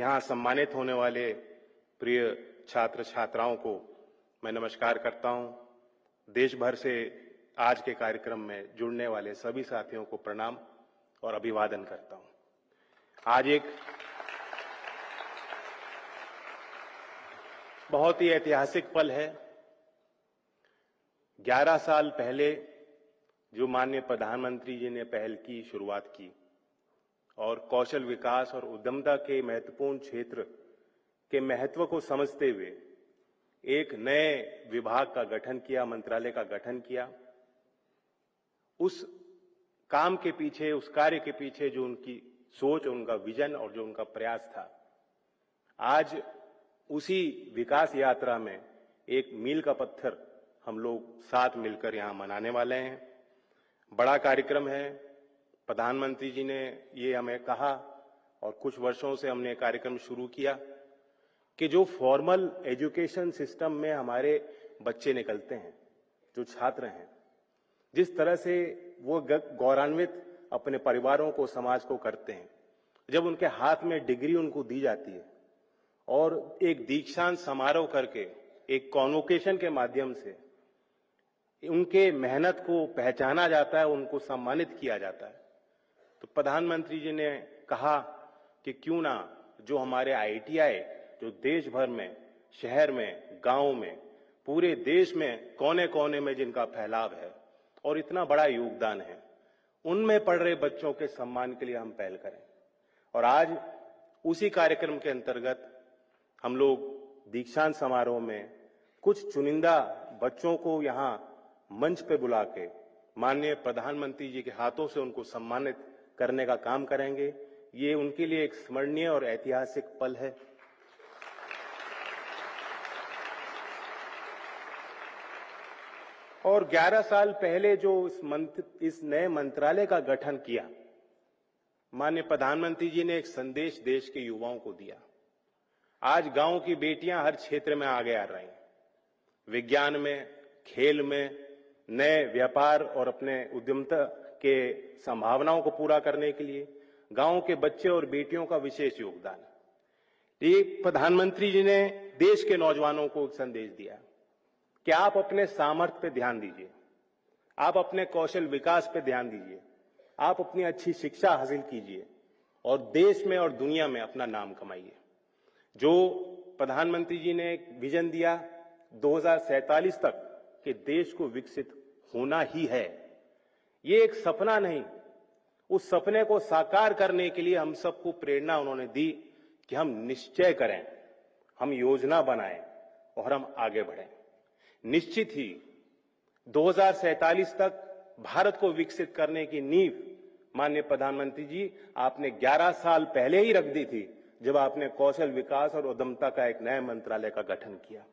यहाँ सम्मानित होने वाले प्रिय छात्र छात्राओं को मैं नमस्कार करता हूं। देश भर से आज के कार्यक्रम में जुड़ने वाले सभी साथियों को प्रणाम और अभिवादन करता हूं। आज एक बहुत ही ऐतिहासिक पल है। 11 साल पहले जो माननीय प्रधानमंत्री जी ने पहल की शुरुआत की और कौशल विकास और उद्यमता के महत्वपूर्ण क्षेत्र के महत्व को समझते हुए एक नए विभाग का गठन किया, मंत्रालय का गठन किया। उस काम के पीछे, उस कार्य के पीछे जो उनकी सोच, उनका विजन और जो उनका प्रयास था, आज उसी विकास यात्रा में एक मील का पत्थर हम लोग साथ मिलकर यहां मनाने वाले हैं। बड़ा कार्यक्रम है। प्रधानमंत्री जी ने ये हमें कहा और कुछ वर्षों से हमने कार्यक्रम शुरू किया कि जो फॉर्मल एजुकेशन सिस्टम में हमारे बच्चे निकलते हैं, जो छात्र हैं, जिस तरह से वो गौरवान्वित अपने परिवारों को, समाज को करते हैं, जब उनके हाथ में डिग्री उनको दी जाती है और एक दीक्षांत समारोह करके एक कॉन्वोकेशन के माध्यम से उनके मेहनत को पहचाना जाता है, उनको सम्मानित किया जाता है, तो प्रधानमंत्री जी ने कहा कि क्यों ना जो हमारे आईटीआई जो देश भर में, शहर में, गांव में, पूरे देश में कोने कोने में जिनका फैलाव है और इतना बड़ा योगदान है, उनमें पढ़ रहे बच्चों के सम्मान के लिए हम पहल करें। और आज उसी कार्यक्रम के अंतर्गत हम लोग दीक्षांत समारोह में कुछ चुनिंदा बच्चों को यहां मंच पे बुला के माननीय प्रधानमंत्री जी के हाथों से उनको सम्मानित करने का काम करेंगे। ये उनके लिए एक स्मरणीय और ऐतिहासिक पल है। और 11 साल पहले जो इस नए मंत्रालय का गठन किया, माननीय प्रधानमंत्री जी ने एक संदेश देश के युवाओं को दिया। आज गांव की बेटियां हर क्षेत्र में आगे आ रही हैं, विज्ञान में, खेल में, नए व्यापार और अपने उद्यमता के संभावनाओं को पूरा करने के लिए गांव के बच्चे और बेटियों का विशेष योगदान है। ये प्रधानमंत्री जी ने देश के नौजवानों को एक संदेश दिया कि आप अपने सामर्थ्य पे ध्यान दीजिए, आप अपने कौशल विकास पे ध्यान दीजिए, आप अपनी अच्छी शिक्षा हासिल कीजिए और देश में और दुनिया में अपना नाम कमाइए। जो प्रधानमंत्री जी ने एक विजन दिया 2047 तक कि देश को विकसित होना ही है, ये एक सपना नहीं, उस सपने को साकार करने के लिए हम सबको प्रेरणा उन्होंने दी कि हम निश्चय करें, हम योजना बनाएं और हम आगे बढ़ें। निश्चित ही 2047 तक भारत को विकसित करने की नींव माननीय प्रधानमंत्री जी आपने 11 साल पहले ही रख दी थी, जब आपने कौशल विकास और उद्यमता का एक नए मंत्रालय का गठन किया।